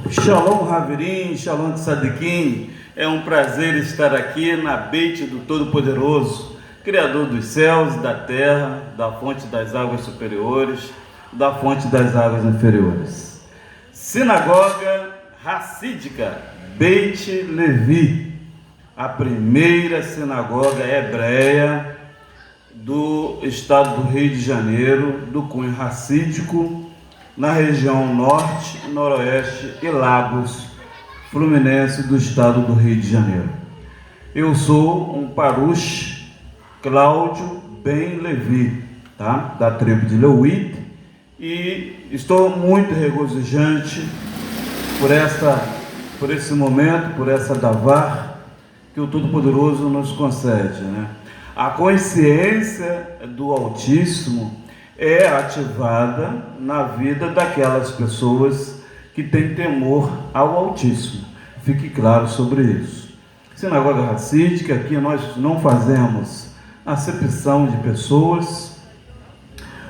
Shalom Haverim, Shalom Tzadikim, é um prazer estar aqui na Beit do Todo-Poderoso, Criador dos céus, da terra, da fonte das águas superiores, da fonte das águas inferiores. Sinagoga Hassídica, Beit Levi, a primeira sinagoga hebreia do estado do Rio de Janeiro, do cunho hassídico, na região norte, noroeste e Lagos Fluminense do estado do Rio de Janeiro. Eu sou um Parush Cláudio Ben Levi, tá? Da tribo de Leuite, e estou muito regozijante por esse momento, por essa davar que o Todo-Poderoso nos concede, né? A consciência do Altíssimo é ativada na vida daquelas pessoas que têm temor ao Altíssimo. Fique claro sobre isso. Sinagoga Hassídica, aqui nós não fazemos acepção de pessoas,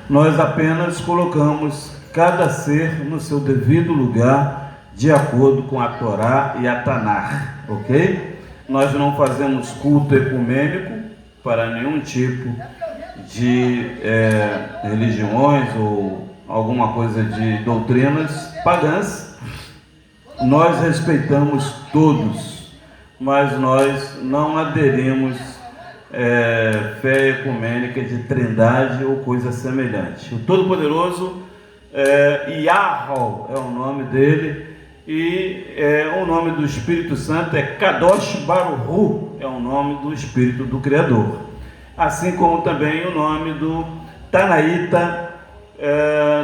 nós apenas colocamos cada ser no seu devido lugar, de acordo com a Torá e a Tanar, ok? Nós não fazemos culto ecumênico para nenhum tipo de religiões ou alguma coisa de doutrinas pagãs. Nós respeitamos todos, mas nós não aderimos fé ecumênica de trindade ou coisa semelhante. O Todo-Poderoso, Yahweh é o nome dele, e o nome do Espírito Santo é Kadosh Baruch Hu, é o nome do Espírito do Criador. Assim como também o nome do Tanaíta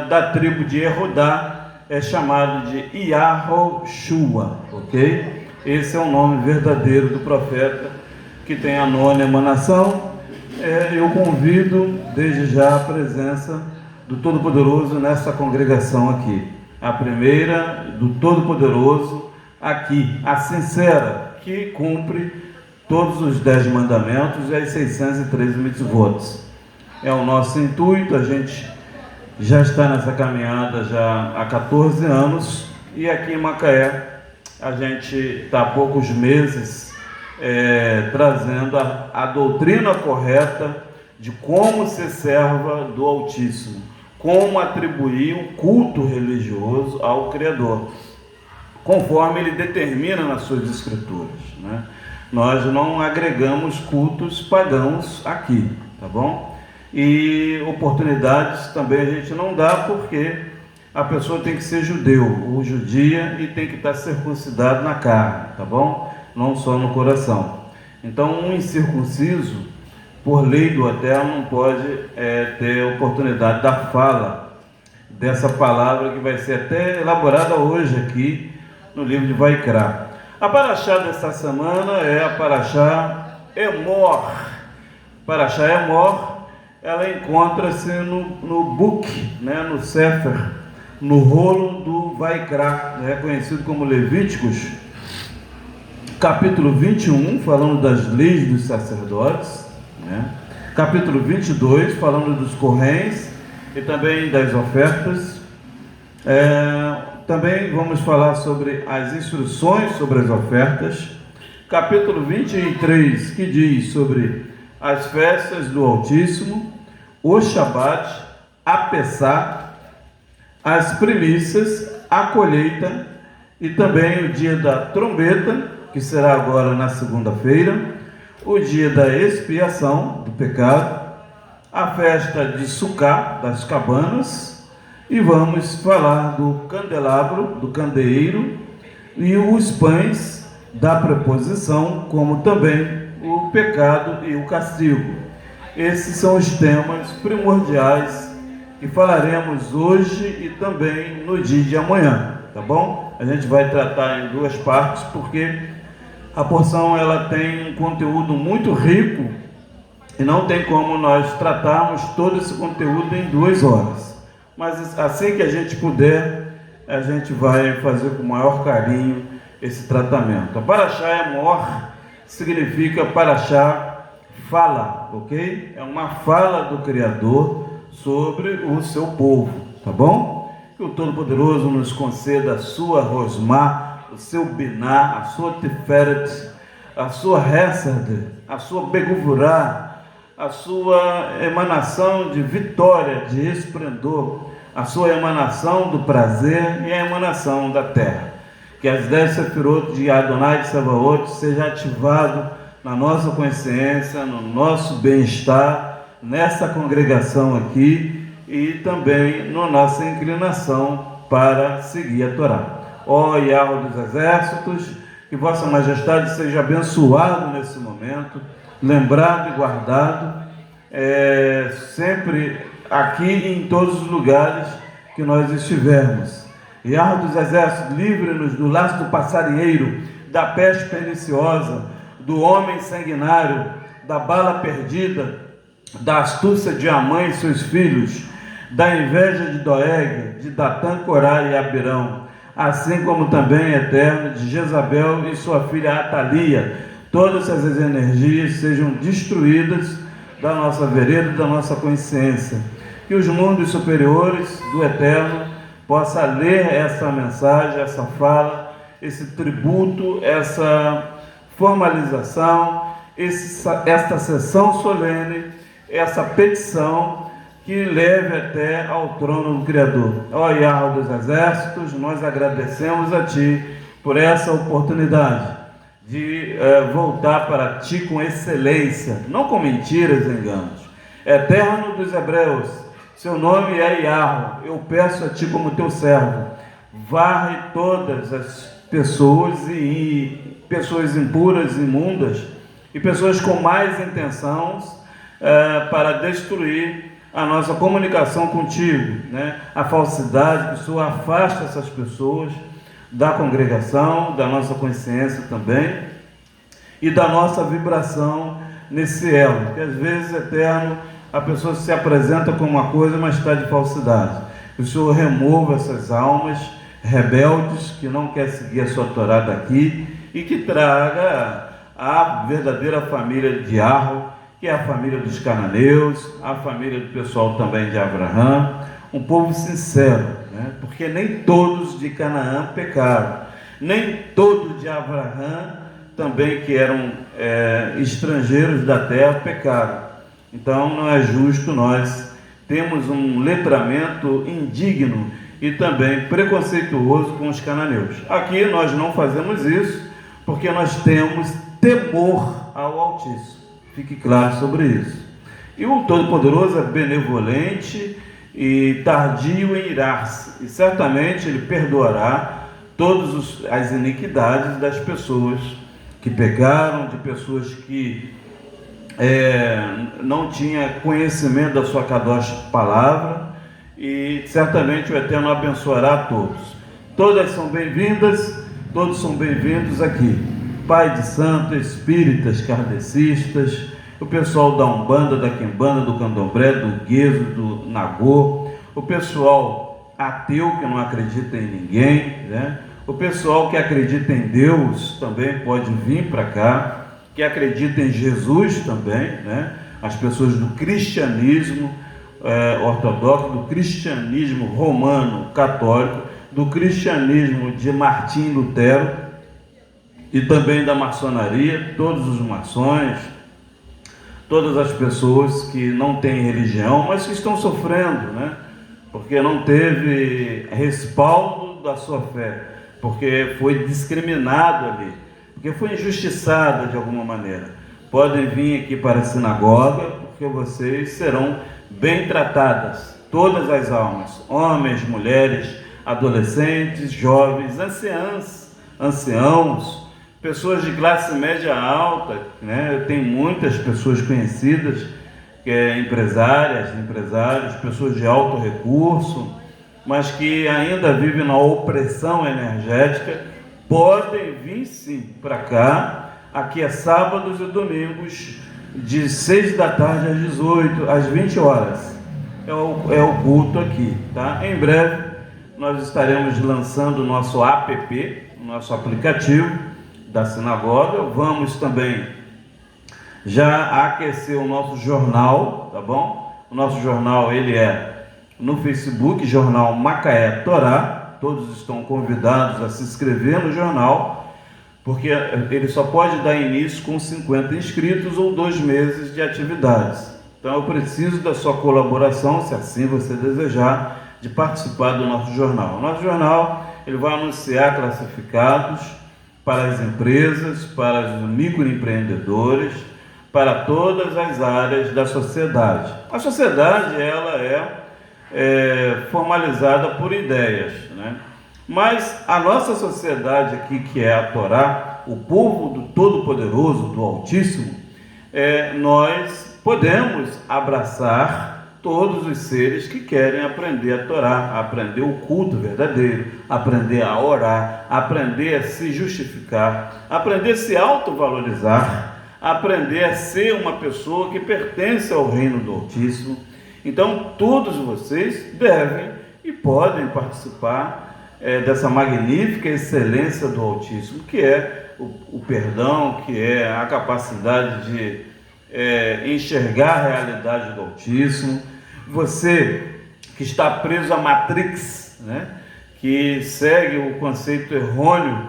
da tribo de Erudá é chamado de Yahoshua, ok? Esse é o nome verdadeiro do profeta que tem a nona emanação. Eu convido desde já a presença do Todo-Poderoso nessa congregação aqui. A primeira do Todo-Poderoso aqui, a sincera, que cumpre todos os 10 mandamentos e as 613 mitzvot. É o nosso intuito. A gente já está nessa caminhada já há 14 anos, e aqui em Macaé a gente está há poucos meses trazendo a doutrina correta de como ser serva do Altíssimo, como atribuir o culto religioso ao Criador, conforme ele determina nas suas escrituras, né? Nós não agregamos cultos pagãos aqui, tá bom? E oportunidades também a gente não dá, porque a pessoa tem que ser judeu ou judia e tem que estar circuncidado na carne, tá bom? Não só no coração. Então, um incircunciso, por lei do Eterno, não pode ter oportunidade da fala dessa palavra que vai ser até elaborada hoje aqui no livro de Vaikra. A paraxá desta semana é a paraxá Emor. Paraxá Emor, ela encontra-se no book, né, no Sefer, no rolo do Vaikra, conhecido como Levíticos, capítulo 21, falando das leis dos sacerdotes, né? Capítulo 22, falando dos correntes e também das ofertas. Também vamos falar sobre as instruções sobre as ofertas. Capítulo 23, que diz sobre as festas do Altíssimo, o Shabat, a Pessá, as primícias, a colheita e também o dia da trombeta, que será agora na segunda-feira, o dia da expiação do pecado, a festa de Sukká, das cabanas, e vamos falar do candelabro, do candeeiro, e os pães da preposição, como também o pecado e o castigo. Esses são os temas primordiais que falaremos hoje e também no dia de amanhã, tá bom? A gente vai tratar em duas partes, porque a porção ela tem um conteúdo muito rico e não tem como nós tratarmos todo esse conteúdo em 2 horas. Mas assim que a gente puder, a gente vai fazer com o maior carinho esse tratamento. A paraxá Emor significa paraxá fala, ok? É uma fala do Criador sobre o seu povo, tá bom? Que o Todo-Poderoso nos conceda a sua Rosmar, o seu Biná, a sua Tiferet, a sua Hesed, a sua Beguvurá, a sua emanação de vitória, de esplendor, a sua emanação do prazer e a emanação da terra. Que as 10 Sefirot de Adonai de Sabaoth seja ativado na nossa consciência, no nosso bem-estar, nessa congregação aqui e também na nossa inclinação para seguir a Torá. Ó Yahweh dos Exércitos, que Vossa Majestade seja abençoado nesse momento, lembrado e guardado, sempre aqui e em todos os lugares que nós estivermos. Yahweh dos Exércitos, livre-nos do laço do passarinheiro, da peste perniciosa, do homem sanguinário, da bala perdida, da astúcia de Amã e seus filhos, da inveja de Doeg, de Datã, Corá e Abirão, assim como também, eterno, de Jezabel e sua filha Atalia. Todas essas energias sejam destruídas da nossa vereda, da nossa consciência. Que os mundos superiores do Eterno possam ler essa mensagem, essa fala, esse tributo, essa formalização, esta sessão solene, essa petição que leve até ao trono do Criador. Ó Yahweh dos Exércitos, nós agradecemos a Ti por essa oportunidade de voltar para Ti com excelência, não com mentiras e enganos. Eterno dos Hebreus, Seu nome é Yahweh, eu peço a Ti como Teu servo, varre todas as pessoas e pessoas impuras, imundas, e pessoas com mais intenções para destruir a nossa comunicação contigo, né? A falsidade, que o Senhor afasta essas pessoas da congregação, da nossa consciência também, e da nossa vibração nesse elo, que às vezes, Eterno, a pessoa se apresenta como uma coisa, mas está de falsidade. Que o Senhor remova essas almas rebeldes que não quer seguir a sua Torá daqui e que traga a verdadeira família de Yahweh, que é a família dos cananeus, a família do pessoal também de Abraão, um povo sincero, né? Porque nem todos de Canaã pecaram, nem todos de Abraão também, que eram estrangeiros da terra, pecaram. Então não é justo nós termos um letramento indigno e também preconceituoso com os cananeus. Aqui nós não fazemos isso, porque nós temos temor ao Altíssimo. Fique claro sobre isso. E o Todo-Poderoso é benevolente e tardio em irar-se, e certamente Ele perdoará todas as iniquidades das pessoas que pecaram, de pessoas que não tinham conhecimento da sua Kadosh palavra, e certamente o Eterno abençoará a todos. Todas são bem-vindas, todos são bem-vindos aqui. Pai de santo, espíritas, kardecistas, o pessoal da Umbanda, da Quimbanda, do Candomblé, do Guezo, do Nagô, o pessoal ateu que não acredita em ninguém, né? O pessoal que acredita em Deus também pode vir para cá, que acredita em Jesus também, né? As pessoas do cristianismo ortodoxo, do cristianismo romano católico, do cristianismo de Martim Lutero e também da maçonaria, todos os maçons, todas as pessoas que não têm religião, mas que estão sofrendo, né? Porque não teve respaldo da sua fé, porque foi discriminado ali, porque foi injustiçada de alguma maneira. Podem vir aqui para a sinagoga, porque vocês serão bem tratadas, todas as almas, homens, mulheres, adolescentes, jovens, anciãos, pessoas de classe média alta, né? Eu tenho muitas pessoas conhecidas, empresários, pessoas de alto recurso, mas que ainda vivem na opressão energética, podem vir sim para cá. Aqui é sábados e domingos, de 6 da tarde às 18, às 20 horas. É o culto aqui, tá? Em breve nós estaremos lançando o nosso app, o nosso aplicativo da sinagoga. Vamos também já aquecer o nosso jornal, tá bom? O nosso jornal, ele é no Facebook, Jornal Macaé Torá. Todos estão convidados a se inscrever no jornal, porque ele só pode dar início com 50 inscritos ou 2 meses de atividades. Então eu preciso da sua colaboração, se assim você desejar, de participar do nosso jornal. O nosso jornal ele vai anunciar classificados para as empresas, para os microempreendedores, para todas as áreas da sociedade. A sociedade ela é formalizada por ideias, né? Mas a nossa sociedade aqui, que é a Torá, o povo do Todo-Poderoso, do Altíssimo, nós podemos abraçar todos os seres que querem aprender a Torá, aprender o culto verdadeiro, aprender a orar, aprender a se justificar, aprender a se autovalorizar, aprender a ser uma pessoa que pertence ao reino do Altíssimo. Então, todos vocês devem e podem participar dessa magnífica excelência do Altíssimo, que é o perdão, que é a capacidade de enxergar a realidade do Altíssimo. Você que está preso à Matrix, né, que segue o conceito errôneo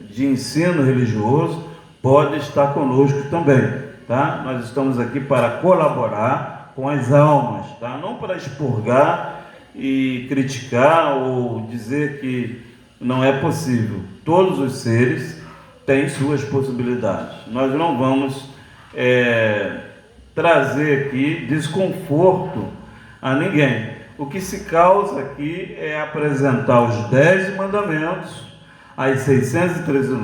de ensino religioso, pode estar conosco também, tá? Nós estamos aqui para colaborar com as almas, tá? Não para expurgar e criticar ou dizer que não é possível. Todos os seres têm suas possibilidades. Nós não vamos trazer aqui desconforto a ninguém. O que se causa aqui é apresentar os 10 mandamentos, as 613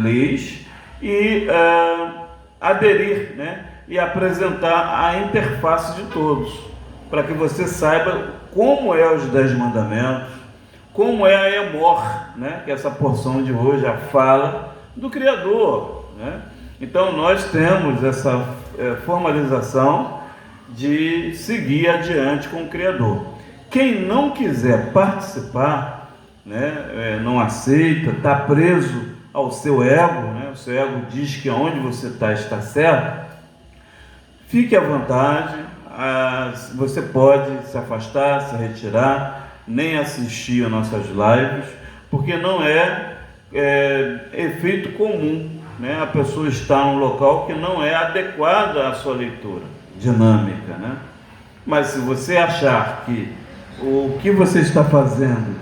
leis e aderir, né? E apresentar a interface de todos, para que você saiba como é os 10 mandamentos, como é a Emor, né? Que essa porção de hoje, a fala do Criador, né? Então nós temos essa formalização de seguir adiante com o Criador. Quem não quiser participar, né, não aceita, está preso ao seu ego, né? O seu ego diz que onde você está certo, fique à vontade, você pode se afastar, se retirar, nem assistir às nossas lives, porque não é efeito comum, né? A pessoa está num local que não é adequado à sua leitura dinâmica, né? Mas se você achar que o que você está fazendo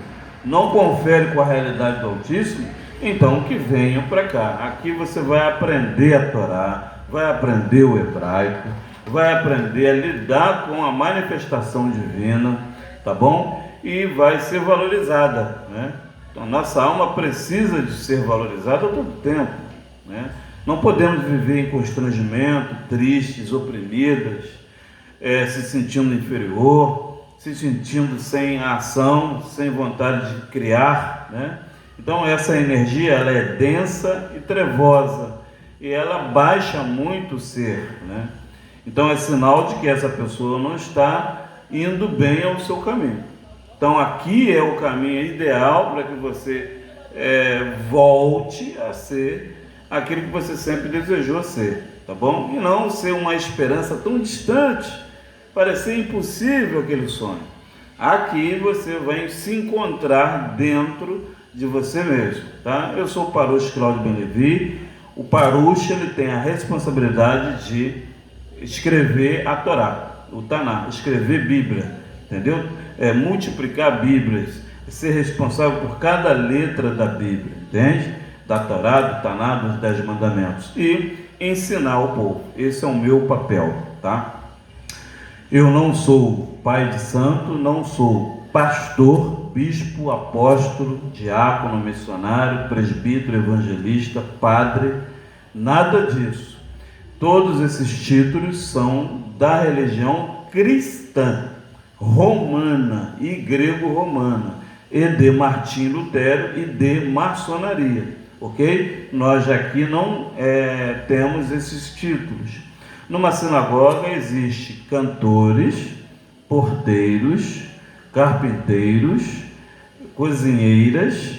não confere com a realidade do Altíssimo, então que venham para cá. Aqui você vai aprender a Torá, vai aprender o hebraico, vai aprender a lidar com a manifestação divina, tá bom? E vai ser valorizada, né? Então, nossa alma precisa de ser valorizada todo tempo, né? Não podemos viver em constrangimento, tristes, oprimidas, se sentindo inferior, se sentindo sem ação, sem vontade de criar, né? Então essa energia ela é densa e trevosa e ela baixa muito o ser, né? Então é sinal de que essa pessoa não está indo bem ao seu caminho. Então aqui é o caminho ideal para que você volte a ser aquilo que você sempre desejou ser, tá bom? E não ser uma esperança tão distante, parecer impossível aquele sonho. Aqui você vai se encontrar dentro de você mesmo, tá? Eu sou o Parush Cláudio Ben-Levi. O Parush ele tem a responsabilidade de escrever a Torá, o Taná, escrever Bíblia, entendeu? Multiplicar Bíblias, ser responsável por cada letra da Bíblia, entende? Da Torá, do Taná, dos 10 mandamentos e ensinar ao povo. Esse é o meu papel, tá? Eu não sou pai de santo, não sou pastor, bispo, apóstolo, diácono, missionário, presbítero, evangelista, padre, nada disso. Todos esses títulos são da religião cristã, romana e grego-romana, e de Martim Lutero e de maçonaria, ok? Nós aqui não temos esses títulos. Numa sinagoga existe cantores, porteiros, carpinteiros, cozinheiras,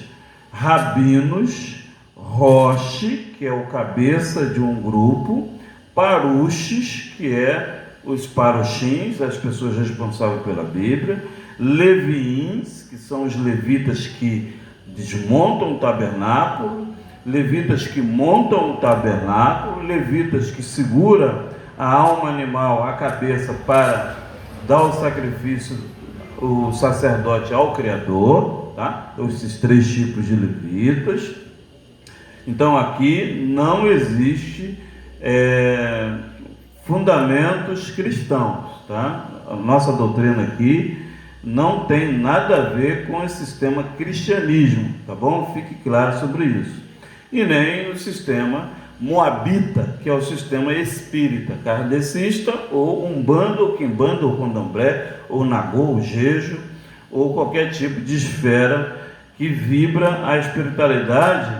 rabinos, roche, que é o cabeça de um grupo, paruches, que é os paroxins, as pessoas responsáveis pela Bíblia, leviins, que são os levitas que desmontam o tabernáculo, levitas que montam o tabernáculo, levitas que seguram a alma animal, a cabeça, para dar o sacrifício, o sacerdote ao Criador, tá? Esses 3 tipos de levitas. Então aqui não existe fundamentos cristãos, tá? A nossa doutrina aqui não tem nada a ver com esse sistema cristianismo, tá bom? Fique claro sobre isso. E nem o sistema moabita, que é o sistema espírita, kardecista, ou umbanda, ou quimbanda, ou candomblé, ou nagô, ou jejo, ou qualquer tipo de esfera que vibra a espiritualidade,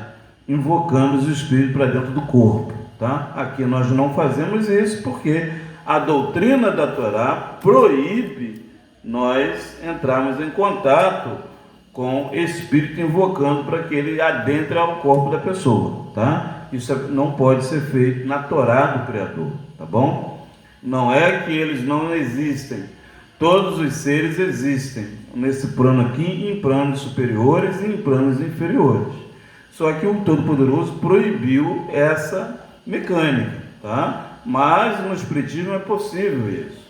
invocando os espíritos para dentro do corpo, tá? Aqui nós não fazemos isso porque a doutrina da Torá proíbe nós entrarmos em contato com espírito invocando para que ele adentre ao corpo da pessoa, tá? Isso não pode ser feito na Torá do Criador, tá bom? Não é que eles não existem, todos os seres existem nesse plano aqui, em planos superiores e em planos inferiores. Só que o Todo-Poderoso proibiu essa mecânica, tá? Mas no Espiritismo é possível isso.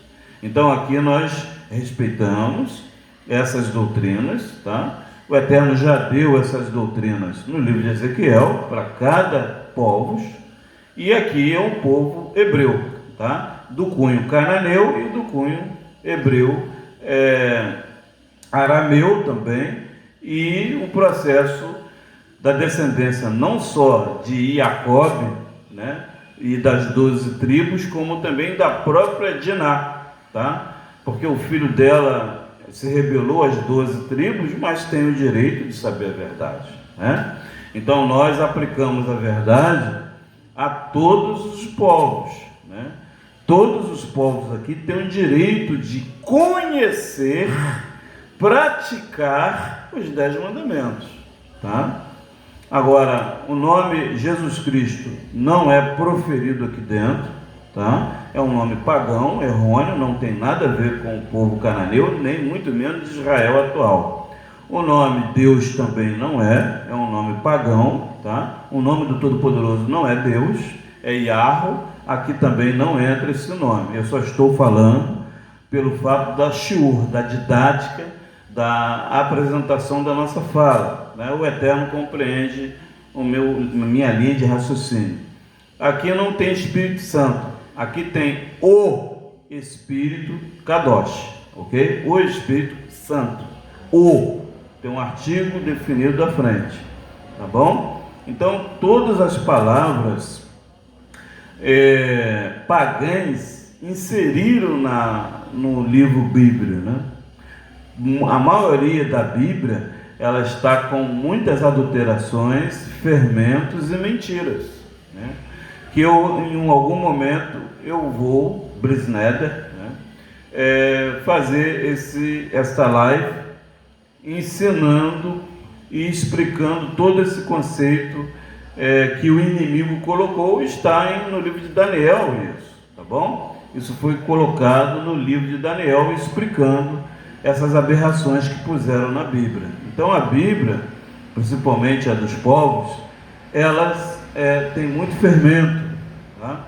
Então aqui nós respeitamos essas doutrinas, tá? O Eterno já deu essas doutrinas no livro de Ezequiel para cada povo, e aqui é um povo hebreu, tá? Do cunho cananeu e do cunho hebreu, arameu também, e o processo da descendência não só de Jacob, né, e das 12 tribos, como também da própria Diná, tá? Porque o filho dela se rebelou às 12 tribos, mas tem o direito de saber a verdade, né? Então nós aplicamos a verdade a todos os povos, né? Todos os povos aqui têm o direito de conhecer, praticar os 10 mandamentos, tá? Agora, o nome Jesus Cristo não é proferido aqui dentro, tá? É um nome pagão, errôneo, não tem nada a ver com o povo cananeu, nem muito menos de Israel atual. O nome Deus também não é um nome pagão, tá? O nome do Todo-Poderoso não é Deus, é Yahweh, aqui também não entra esse nome. Eu só estou falando pelo fato da shiur, da didática, da apresentação da nossa fala, né? O Eterno compreende a minha linha de raciocínio. Aqui não tem Espírito Santo, aqui tem o Espírito Kadosh, ok? O Espírito Santo, tem um artigo definido à frente, tá bom? Então todas as palavras pagãs inseriram no livro Bíblia, né? A maioria da Bíblia, ela está com muitas adulterações, fermentos e mentiras, né? Que em algum momento eu vou, Brisneder, né, fazer esta live ensinando e explicando todo esse conceito que o inimigo colocou. Está no livro de Daniel isso, tá bom? Isso foi colocado no livro de Daniel, explicando essas aberrações que puseram na Bíblia. Então a Bíblia, principalmente a dos povos, elas têm muito fermento, tá?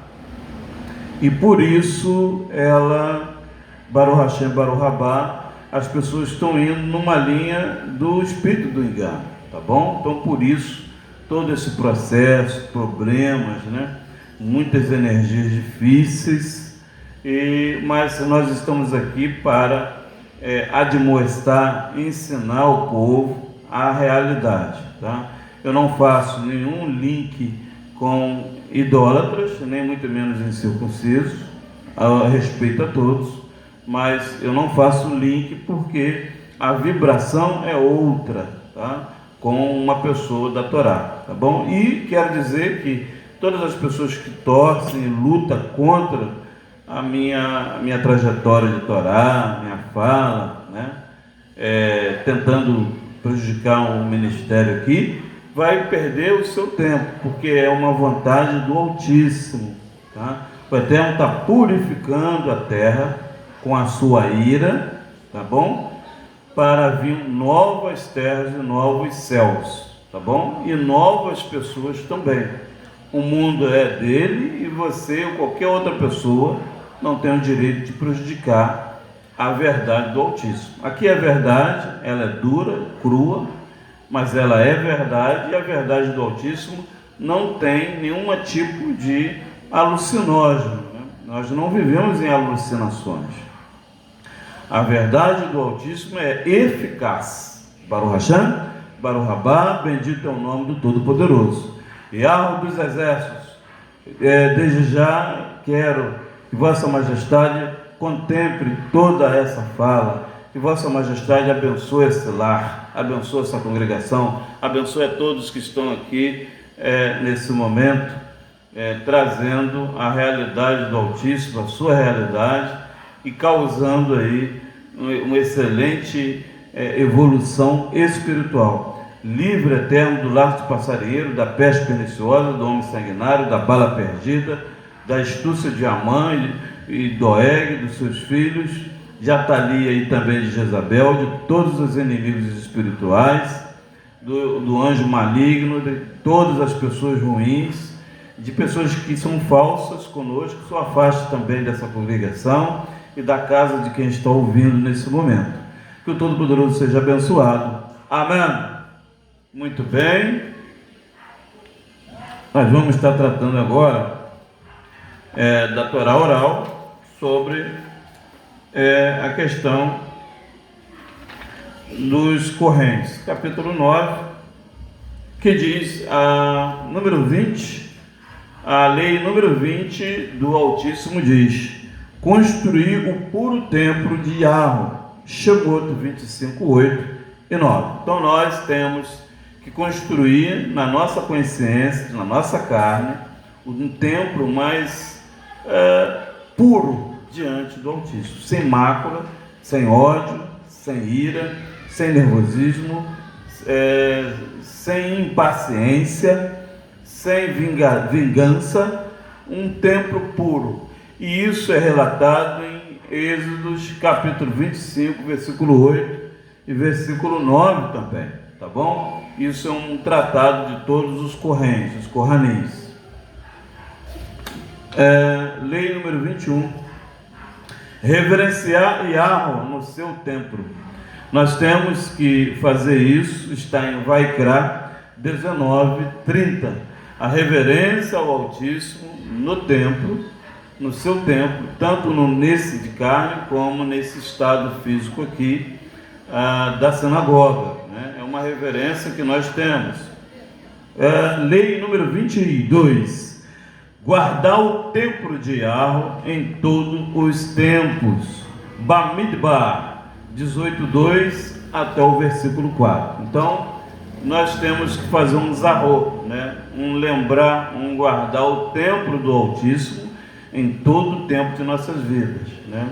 E por isso Baruch Hashem, Baruch Rabá, as pessoas estão indo numa linha do espírito do engano, tá bom? Então por isso todo esse processo, problemas, né? Muitas energias difíceis, mas nós estamos aqui para admoestar, ensinar o povo a realidade, tá? Eu não faço nenhum link com idólatras, nem muito menos incircuncisos, a respeito a todos, mas eu não faço link porque a vibração é outra, tá? Com uma pessoa da Torá, tá bom? E quero dizer que todas as pessoas que torcem e lutam contra a minha trajetória de Torá, minha fala, né? Tentando prejudicar um ministério aqui, vai perder o seu tempo, porque é uma vontade do Altíssimo, tá? O Eterno está purificando a terra com a sua ira, tá bom? Para vir novas terras e novos céus, tá bom? E novas pessoas também. O mundo é dele e você ou qualquer outra pessoa não tem o direito de prejudicar a verdade do Altíssimo. Aqui é verdade, ela é dura, crua, mas ela é verdade, e a verdade do Altíssimo não tem nenhum tipo de alucinógeno, né? Nós não vivemos em alucinações. A verdade do Altíssimo é eficaz. Baruch Hashem, Baruch Rabá, bendito é o nome do Todo-Poderoso. Yahweh dos Exércitos, desde já quero que Vossa Majestade contemple toda essa fala, que Vossa Majestade abençoe esse lar, abençoe essa congregação, abençoe a todos que estão aqui nesse momento, trazendo a realidade do Altíssimo, a sua realidade, e causando aí uma excelente evolução espiritual. Livre eterno do laço de passarinheiro, da peste perniciosa, do homem sanguinário, da bala perdida, da astúcia de Amã e Doeg, dos seus filhos, de Atalia e também de Jezabel, de todos os inimigos espirituais, do anjo maligno, de todas as pessoas ruins, de pessoas que são falsas conosco, que se afaste também dessa congregação e da casa de quem está ouvindo nesse momento. Que o Todo-Poderoso seja abençoado. Amém. Muito bem. Nós vamos estar tratando agora da Torá oral sobre a questão dos correntes. Capítulo 9, que diz número 20, a lei número 20 do Altíssimo diz: construir o puro templo de Yahweh, Shemot 25, 8 e 9. Então nós temos que construir na nossa consciência, na nossa carne, um templo mais puro diante do Altíssimo, sem mácula, sem ódio, sem ira, sem nervosismo, sem impaciência, sem vingança, um templo puro. E isso é relatado em Êxodos capítulo 25, versículo 8 e versículo 9 também, tá bom? Isso é um tratado de todos os correntes, os corranis. Lei número 21. Reverenciar Yahweh no seu templo. Nós temos que fazer isso, está em Vaikra 19:30. A reverência ao Altíssimo no templo, no seu templo, tanto nesse de carne como nesse estado físico aqui da sinagoga, né? É uma reverência que nós temos. Lei número 22. Guardar o templo de Yahweh em todos os tempos. Bamidbar 18:2 até o versículo 4. Então, nós temos que fazer um zarro, né? Um guardar o templo do Altíssimo em todo o tempo de nossas vidas, né?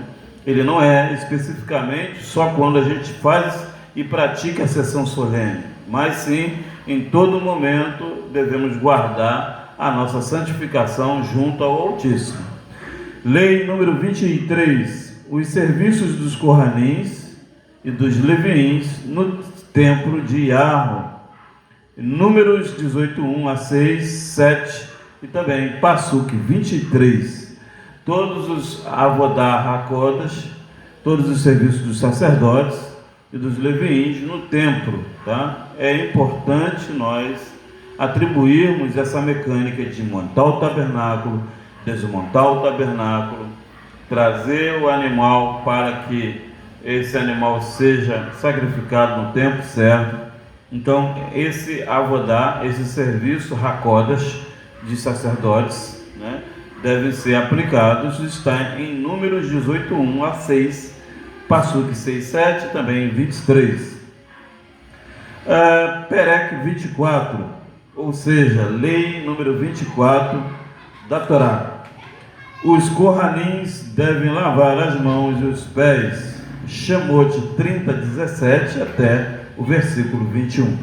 Ele não é especificamente só quando a gente faz e pratica a sessão solene, mas sim, em todo momento devemos guardar a nossa santificação junto ao Altíssimo. Lei número 23. Os serviços dos Corranins e dos Leviins no templo de Yahweh. Números 18:1 a 6, 7 e também Passuk 23. Todos os Avodá Hakodas, todos os serviços dos sacerdotes e dos Leviins no templo, tá? É importante nós atribuirmos essa mecânica de montar o tabernáculo, desmontar o tabernáculo, trazer o animal para que esse animal seja sacrificado no tempo certo. Então, esse avodá, esse serviço hakodas de sacerdotes, né, devem ser aplicados, está em Números 18:1 a 6, Passuk 6, 7, também 23. Perec 24, ou seja, lei número 24 da Torá. Os corranins devem lavar as mãos e os pés. Shemot 30, 17 até o versículo 21.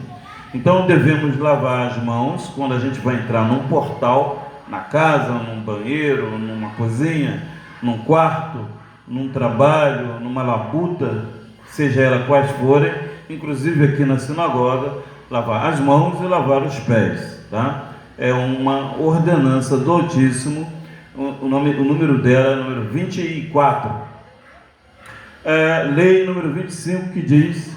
Então devemos lavar as mãos quando a gente vai entrar num portal na casa, num banheiro, numa cozinha, num quarto, num trabalho, numa labuta, seja ela quais forem, inclusive aqui na sinagoga, lavar as mãos e lavar os pés, tá? É uma ordenança do Altíssimo, o número dela é o número 24. Lei número 25, que diz: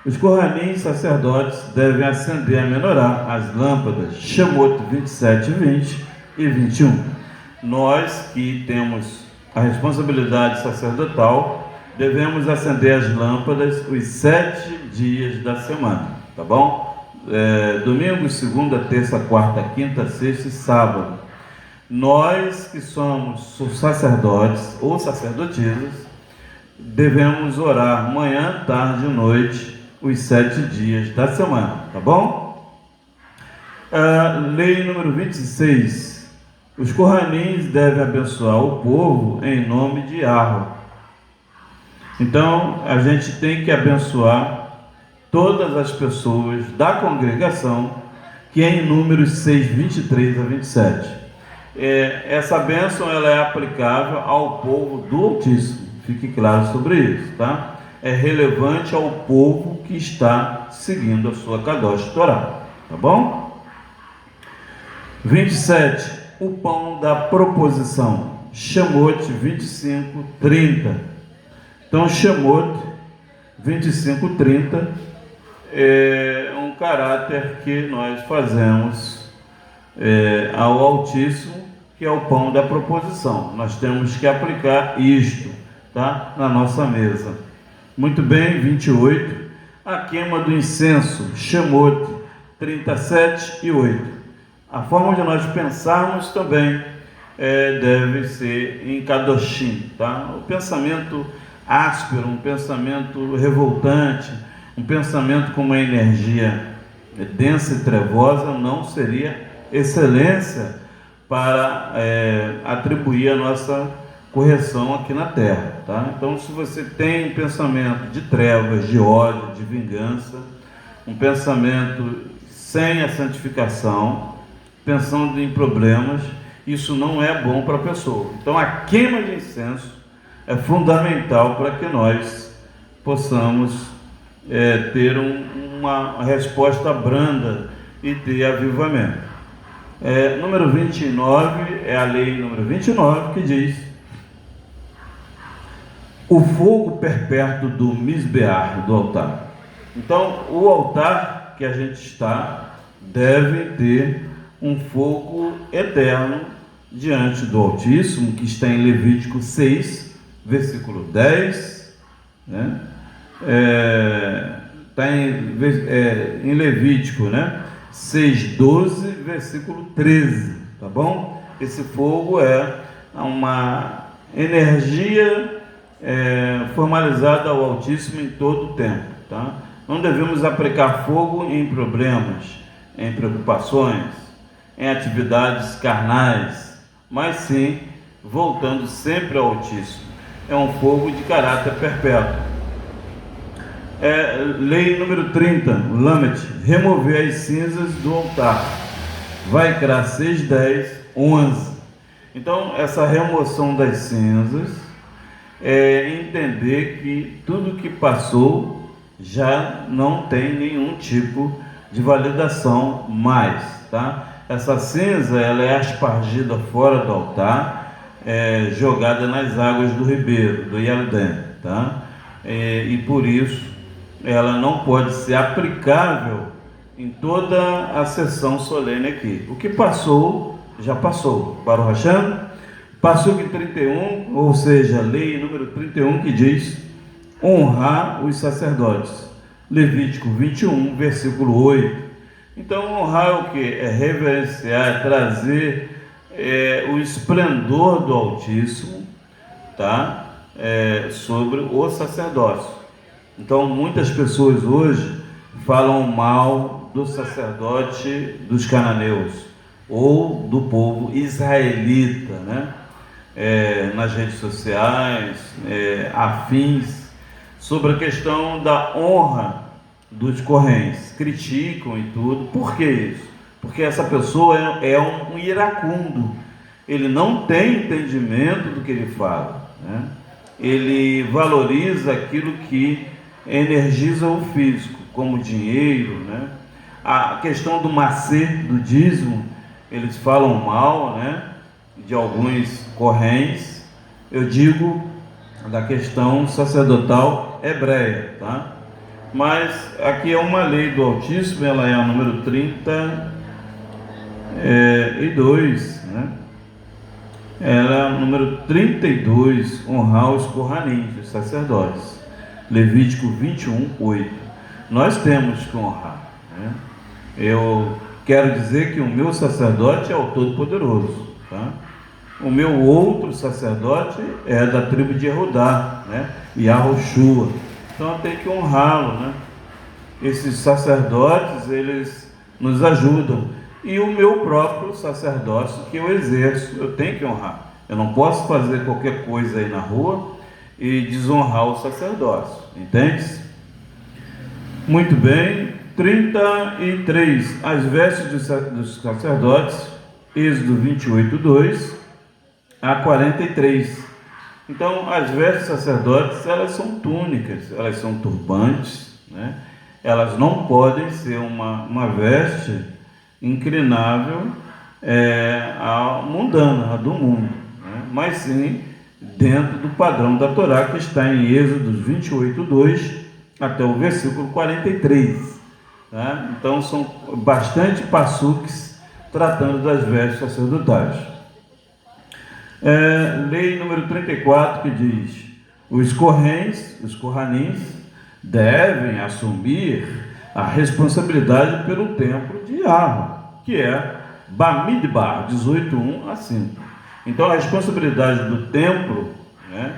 os Kohanim sacerdotes devem acender a menorá, as lâmpadas, Shemot 27, 20 e 21. Nós que temos a responsabilidade sacerdotal, devemos acender as lâmpadas os 7 dias da semana, tá bom? Domingo, segunda, terça, quarta, quinta, sexta e sábado. Nós que somos sacerdotes ou sacerdotisas, devemos orar manhã, tarde e noite, os 7 dias da semana, tá bom? Lei número 26. Os Kohanins devem abençoar o povo em nome de Yahweh. Então, a gente tem que abençoar todas as pessoas da congregação, que é em Números 6, 23 a 27. Essa bênção ela é aplicável ao povo do Altíssimo. Fique claro sobre isso, tá? É relevante ao povo que está seguindo a sua Kadosh Torá, tá bom? 27. O pão da proposição, Shemot 25, 30. Então, Shemot 25, 30 é um caráter que nós fazemos ao Altíssimo, que é o pão da proposição. Nós temos que aplicar isto, tá? Na nossa mesa. Muito bem, 28. A queima do incenso, Shemot 37 e 8. A forma de nós pensarmos também deve ser em Kadoshim, tá? O pensamento áspero, um pensamento revoltante, um pensamento com uma energia densa e trevosa não seria excelência para atribuir a nossa correção aqui na terra, tá? Então, se você tem um pensamento de trevas, de ódio, de vingança, um pensamento sem a santificação, pensando em problemas, isso não é bom para a pessoa. Então, a queima de incenso é fundamental para que nós possamos ter uma resposta branda e ter avivamento. Número 29 é a lei número 29, que diz: o fogo perpétuo do Misbear, do altar. Então, o altar que a gente está deve ter um fogo eterno diante do Altíssimo, que está em Levítico 6, versículo 10, né? Está em Levítico, né? 6, 12, versículo 13, tá bom? Esse fogo é uma energia formalizada ao Altíssimo em todo o tempo, tá? Não devemos aplicar fogo em problemas, em preocupações, em atividades carnais, mas sim voltando sempre ao Altíssimo. É um fogo de caráter perpétuo. Lei número 30, Lamet, remover as cinzas do altar. Vai criar 6, 10, 11. Então, essa remoção das cinzas é entender que tudo que passou já não tem nenhum tipo de validação mais, tá? Essa cinza, ela é aspargida fora do altar, jogada nas águas do ribeiro, do Yarden, tá? E por isso ela não pode ser aplicável em toda a sessão solene aqui. O que passou, já passou. Baruch Hashem, passou em 31, ou seja, lei número 31, que diz: honrar os sacerdotes. Levítico 21, versículo 8. Então, honrar é o que? É reverenciar, é trazer o esplendor do Altíssimo, tá? Sobre o sacerdócio. Então, muitas pessoas hoje falam mal do sacerdote dos cananeus ou do povo israelita, né? Nas redes sociais, afins, sobre a questão da honra dos correntes, criticam e tudo. Por que isso? porque essa pessoa é um iracundo, ele não tem entendimento do que ele fala, né? Ele valoriza aquilo que energiza o físico, como dinheiro, né? A questão do macer, do dízimo, eles falam mal, né, de alguns correntes. Eu digo da questão sacerdotal hebreia, tá? Mas aqui é uma lei do Altíssimo, ela é a número 32, né? Ela é a número 32, honrar os corranins, os sacerdotes. Levítico 21, 8. Nós temos que honrar, né? Eu quero dizer que o meu sacerdote é o Todo-Poderoso, tá? O meu outro sacerdote é da tribo de Erudá, né? Yahushua. Então eu tenho que honrá-lo, né? Esses sacerdotes, eles nos ajudam. E o meu próprio sacerdócio que eu exerço, eu tenho que honrar. Eu não posso fazer qualquer coisa aí na rua e desonrar o sacerdócio, entende? Muito bem. 33. As vestes dos sacerdotes, Êxodo 28, 2 a 43. Então, as vestes dos sacerdotes, elas são túnicas, elas são turbantes, né? Elas não podem ser uma veste inclinável à mundana, à do mundo, né? Mas sim dentro do padrão da Torá, que está em Êxodo 28, 2 até o versículo 43. Tá? Então são bastante passuques tratando das vestes sacerdotais. Lei número 34, que diz: os corranins, devem assumir a responsabilidade pelo templo de Yahweh, que é Bamidbar 18:1 a 5. Então a responsabilidade do templo, né,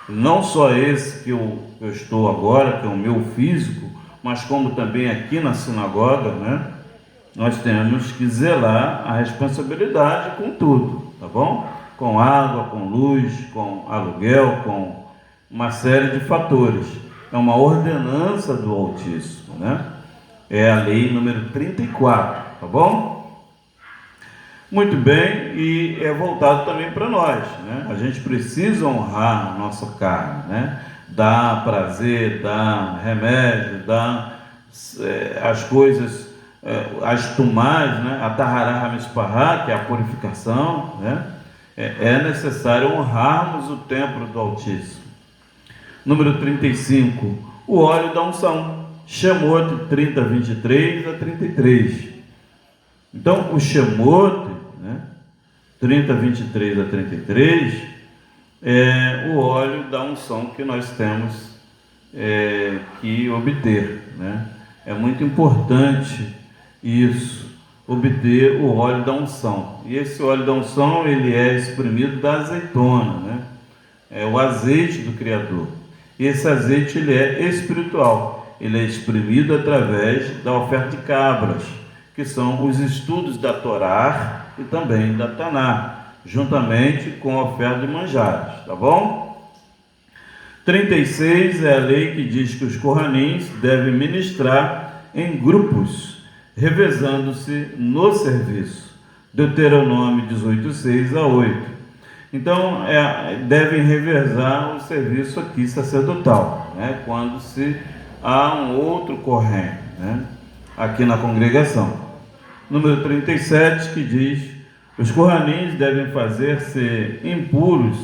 não só esse que eu estou agora, que é o meu físico, mas como também aqui na sinagoga, né, nós temos que zelar a responsabilidade com tudo, tá bom? Com água, com luz, com aluguel, com uma série de fatores. É uma ordenança do Altíssimo, né? É a lei número 34, tá bom? Muito bem, e é voltado também para nós, né? A gente precisa honrar a nossa carne, né? Dá prazer, dá remédio, dá as coisas, as tumás, né? A Tahará Hamispará, que é a purificação, né? É necessário honrarmos o templo do Altíssimo. Número 35, o óleo da unção, Shemote 30, 23 a 33. Então, o Shemote, né, 30, 23 a 33, é o óleo da unção que nós temos que obter, né? É muito importante isso, obter o óleo da unção. E esse óleo da unção, ele é exprimido da azeitona, né? É o azeite do Criador. E esse azeite, ele é espiritual. Ele é exprimido através da oferta de cabras, que são os estudos da Torá e também da Taná, juntamente com a oferta de manjares, tá bom? 36 é a lei que diz que os corranins devem ministrar em grupos, revezando-se no serviço. Deuteronômio 18, 6 a 8. Então, devem revezar o serviço aqui sacerdotal, né? Quando se há um outro corrente, né, aqui na congregação. Número 37, que diz: os corranins devem fazer-se impuros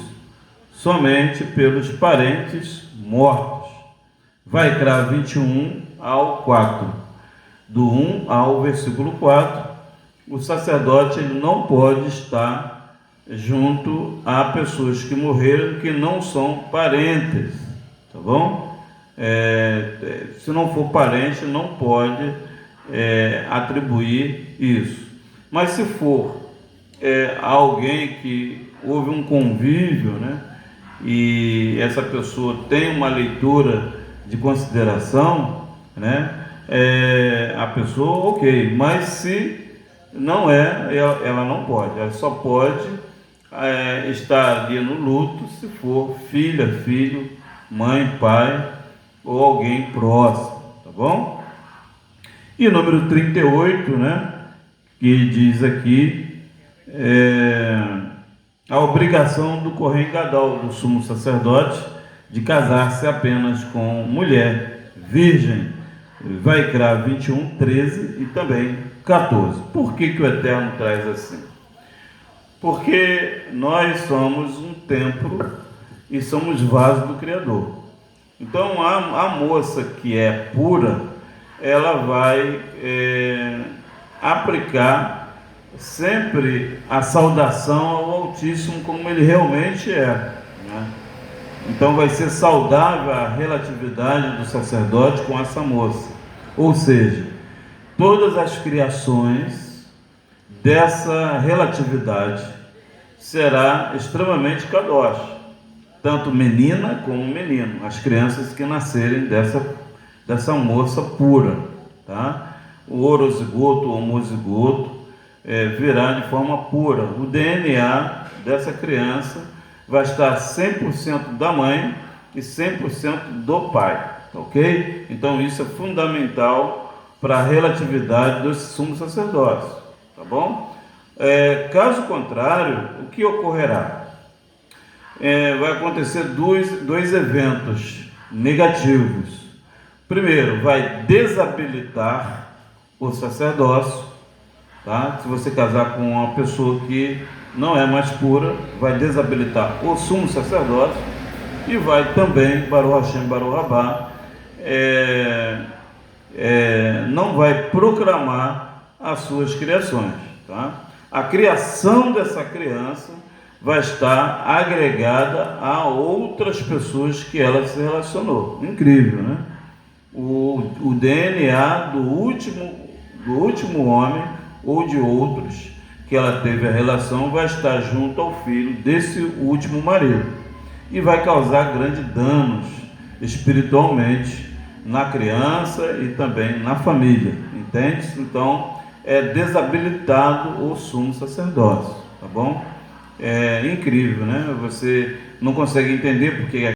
somente pelos parentes mortos. Vaikra 21 ao 4. Do 1 ao versículo 4, o sacerdote ele não pode estar junto a pessoas que morreram que não são parentes, tá bom? Se não for parente, não pode atribuir isso. Mas se for alguém que houve um convívio, né, e essa pessoa tem uma leitura de consideração, né, a pessoa, ok, mas se não ela não pode, ela só pode estar ali no luto se for filha, filho, mãe, pai ou alguém próximo, tá bom? E número 38, né, que diz aqui a obrigação do Kohen Gadol, do sumo sacerdote, de casar-se apenas com mulher virgem. Vaikra 21, 13 e também 14. Por que o Eterno traz assim? Porque nós somos um templo e somos vasos do Criador. Então a moça que é pura, ela vai aplicar sempre a saudação ao Altíssimo como ele realmente é, né? Então vai ser saudável a relatividade do sacerdote com essa moça. Ou seja, todas as criações dessa relatividade será extremamente kadosh, tanto menina como menino, as crianças que nascerem dessa moça pura, tá? O orozigoto, o homozigoto virá de forma pura. O DNA dessa criança vai estar 100% da mãe e 100% do pai, ok? Então isso é fundamental para a relatividade dos sumos sacerdotes, tá bom? Caso contrário, o que ocorrerá? Vai acontecer dois eventos negativos. Primeiro, vai desabilitar o sacerdócio, tá? Se você casar com uma pessoa que não é mais pura, vai desabilitar o sumo sacerdócio e vai também, Baruch Hashem, Baruch Rabá, não vai proclamar as suas criações, tá? A criação dessa criança vai estar agregada a outras pessoas que ela se relacionou. Incrível, né? O DNA do último homem ou de outros que ela teve a relação vai estar junto ao filho desse último marido e vai causar grandes danos espiritualmente na criança e também na família, entende? Então é desabilitado o sumo sacerdócio, tá bom? É incrível, né? Você não consegue entender porque